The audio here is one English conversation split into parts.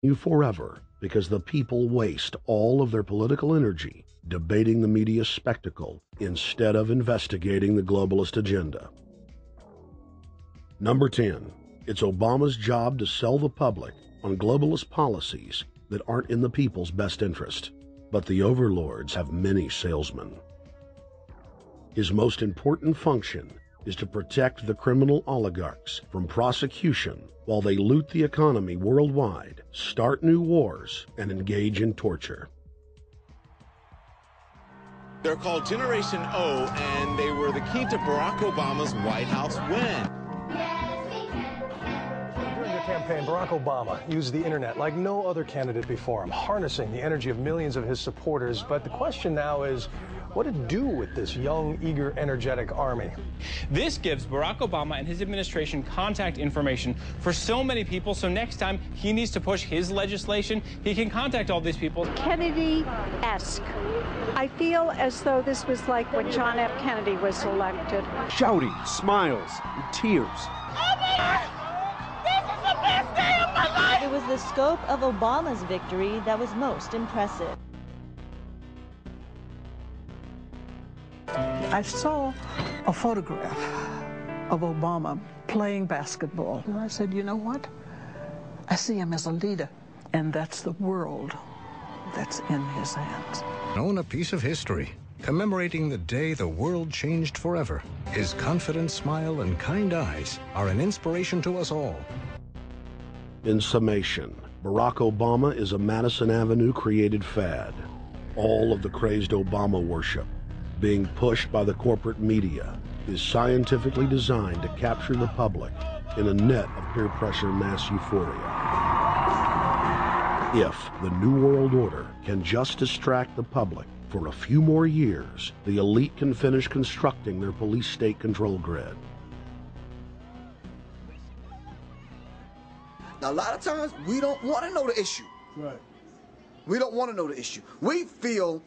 you forever because the people waste all of their political energy debating the media spectacle instead of investigating the globalist agenda. Number 10. It's Obama's job to sell the public on globalist policies that aren't in the people's best interest. But the overlords have many salesmen. His most important function is to protect the criminal oligarchs from prosecution while they loot the economy worldwide, start new wars, and engage in torture. They're called Generation O, and they were the key to Barack Obama's White House win. During the campaign, Barack Obama used the internet like no other candidate before him, harnessing the energy of millions of his supporters. But the question now is, what to do with this young, eager, energetic army? This gives Barack Obama and his administration contact information for so many people, so next time he needs to push his legislation, he can contact all these people. Kennedy-esque. I feel as though this was like when John F. Kennedy was elected. Shouting, smiles, and tears. This is the best day of my life! It was the scope of Obama's victory that was most impressive. I saw a photograph of Obama playing basketball. And I said, you know what? I see him as a leader, and that's the world that's in his hands. Own a piece of history, commemorating the day the world changed forever. His confident smile and kind eyes are an inspiration to us all. In summation, Barack Obama is a Madison Avenue created fad. All of the crazed Obama worship, being pushed by the corporate media, is scientifically designed to capture the public in a net of peer pressure mass euphoria. If the New World Order can just distract the public for a few more years, the elite can finish constructing their police state control grid. Now, a lot of times, we don't want to know the issue. Right. We don't want to know the issue. We feel,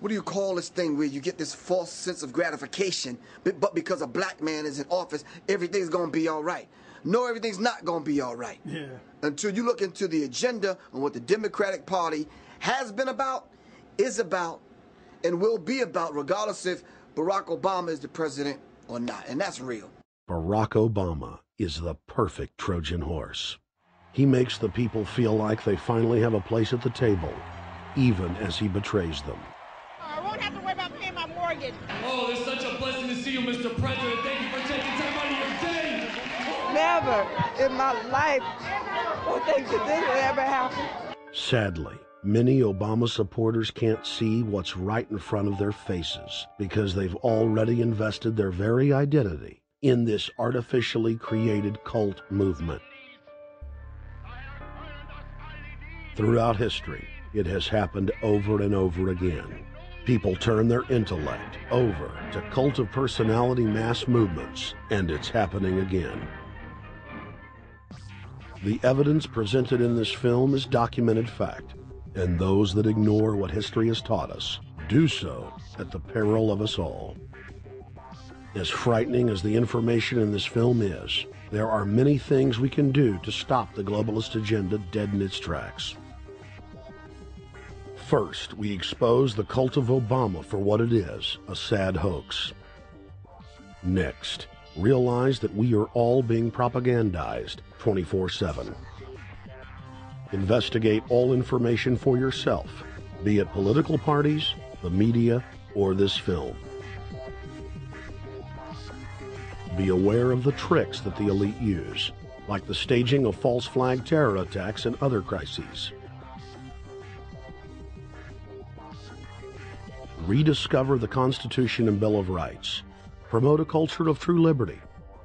what do you call this thing where you get this false sense of gratification, but because a black man is in office, everything's going to be all right. No, everything's not going to be all right. Yeah. Until you look into the agenda and what the Democratic Party has been about, is about, and will be about, regardless if Barack Obama is the president or not. And that's real. Barack Obama is the perfect Trojan horse. He makes the people feel like they finally have a place at the table, even as he betrays them. I won't have to worry about paying my mortgage. Oh, it's such a blessing to see you, Mr. President. Thank you for taking time out of your day. Never in my life would think that this would ever happen. Sadly, many Obama supporters can't see what's right in front of their faces because they've already invested their very identity in this artificially created cult movement. Throughout history, it has happened over and over again. People turn their intellect over to cult of personality mass movements, and it's happening again. The evidence presented in this film is documented fact, and those that ignore what history has taught us do so at the peril of us all. As frightening as the information in this film is, there are many things we can do to stop the globalist agenda dead in its tracks. First, we expose the cult of Obama for what it is, a sad hoax. Next, realize that we are all being propagandized 24/7. Investigate all information for yourself, be it political parties, the media, or this film. Be aware of the tricks that the elite use, like the staging of false flag terror attacks and other crises. Rediscover the Constitution and Bill of Rights. Promote a culture of true liberty.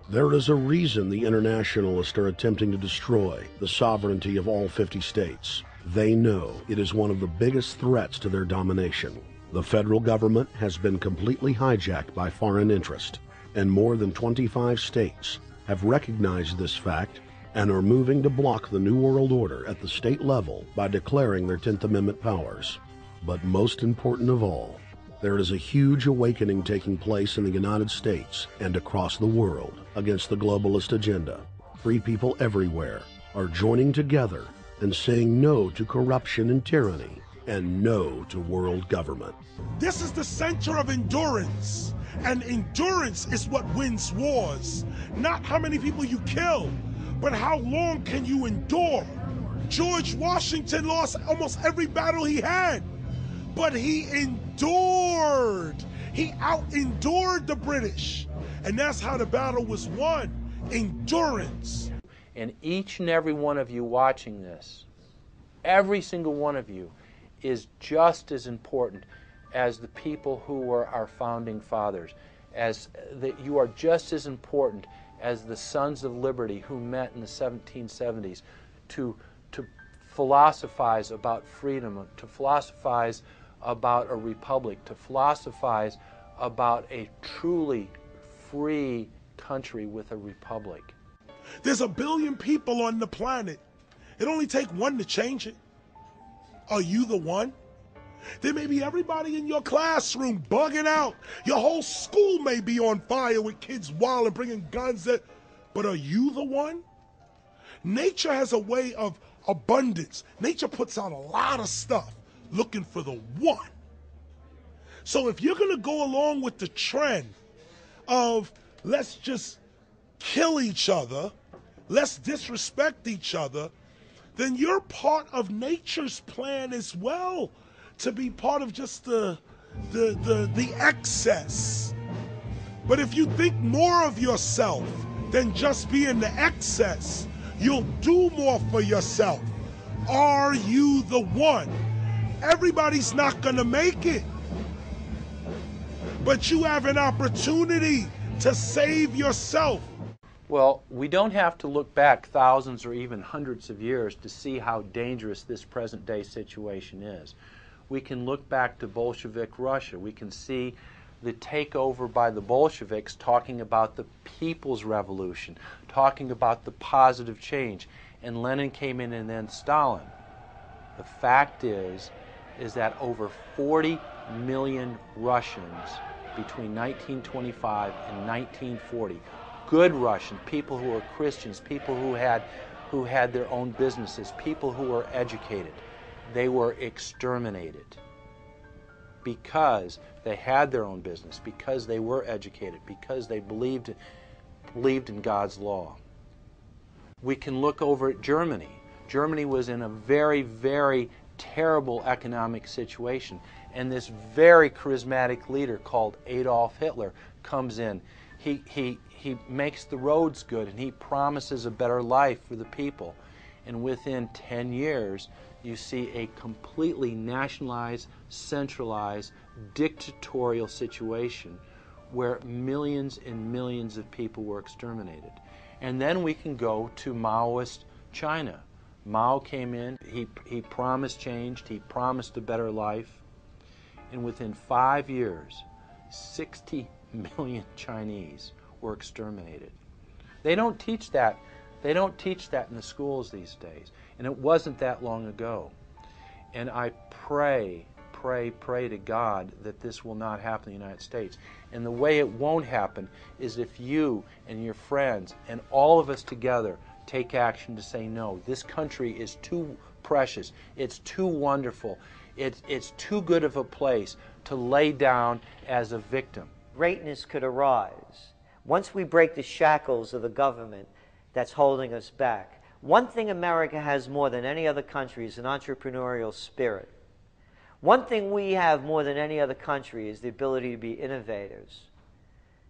There is a reason the internationalists are attempting to destroy the sovereignty of all 50 states. They know it is one of the biggest threats to their domination. The federal government has been completely hijacked by foreign interest, and more than 25 states have recognized this fact and are moving to block the New World Order at the state level by declaring their 10th Amendment powers. But most important of all, there is a huge awakening taking place in the United States and across the world against the globalist agenda. Free people everywhere are joining together and saying no to corruption and tyranny, and no to world government. This is the center of endurance, and endurance is what wins wars. Not how many people you kill, but how long can you endure? George Washington lost almost every battle he had, but he endured. He out-endured the British, and that's how the battle was won, endurance. And each and every one of you watching this, every single one of you, is just as important as the people who were our founding fathers, as that you are just as important as the Sons of Liberty who met in the 1770s to philosophize about freedom, to philosophize about a republic, to philosophize about a truly free country with a republic. There's 1 billion people on the planet. It only takes one to change it. Are you the one? There may be everybody in your classroom bugging out. Your whole school may be on fire with kids wild and bringing guns at, but are you the one? Nature has a way of abundance. Nature puts out a lot of stuff looking for the one. So if you're going to go along with the trend of let's just kill each other, let's disrespect each other, then you're part of nature's plan as well, to be part of just the excess. But if you think more of yourself than just being the excess, you'll do more for yourself. Are you the one? Everybody's not gonna make it, but you have an opportunity to save yourself. Well, we don't have to look back thousands or even hundreds of years to see how dangerous this present-day situation is. We can look back to Bolshevik Russia. We can see the takeover by the Bolsheviks talking about the people's revolution, talking about the positive change. And Lenin came in and then Stalin. The fact is that over 40 million Russians between 1925 and 1940, good Russians, people who were Christians, people who had their own businesses, people who were educated, they were exterminated because they had their own business, because they were educated, because they believed in God's law. We can look over at Germany. Germany was in a very, very terrible economic situation, and this very charismatic leader called Adolf Hitler comes in. He makes the roads good, and he promises a better life for the people. And within 10 years, you see a completely nationalized, centralized, dictatorial situation where millions and millions of people were exterminated. And then we can go to Maoist China. Mao came in, he promised change, he promised a better life, and within 5 years, 60 million Chinese were exterminated. They don't teach that. They don't teach that in the schools these days, and it wasn't that long ago. And I pray to God that this will not happen in the United States. And the way it won't happen is if you and your friends and all of us together take action to say no. This country is too precious. It's too wonderful. It's too good of a place to lay down as a victim. Greatness could arise once we break the shackles of the government that's holding us back. One thing America has more than any other country is an entrepreneurial spirit. One thing we have more than any other country is the ability to be innovators.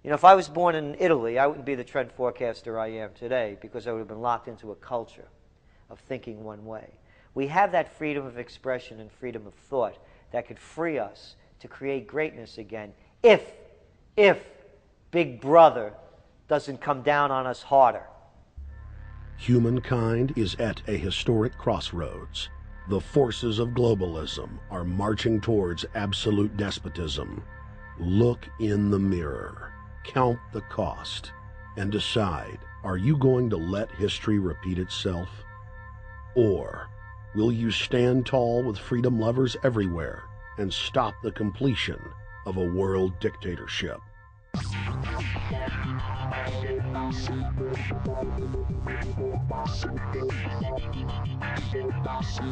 You know, if I was born in Italy, I wouldn't be the trend forecaster I am today because I would have been locked into a culture of thinking one way. We have that freedom of expression and freedom of thought that could free us to create greatness again if Big Brother doesn't come down on us harder. Humankind is at a historic crossroads. The forces of globalism are marching towards absolute despotism. Look in the mirror, count the cost, and decide, are you going to let history repeat itself? Or will you stand tall with freedom lovers everywhere and stop the completion of a world dictatorship?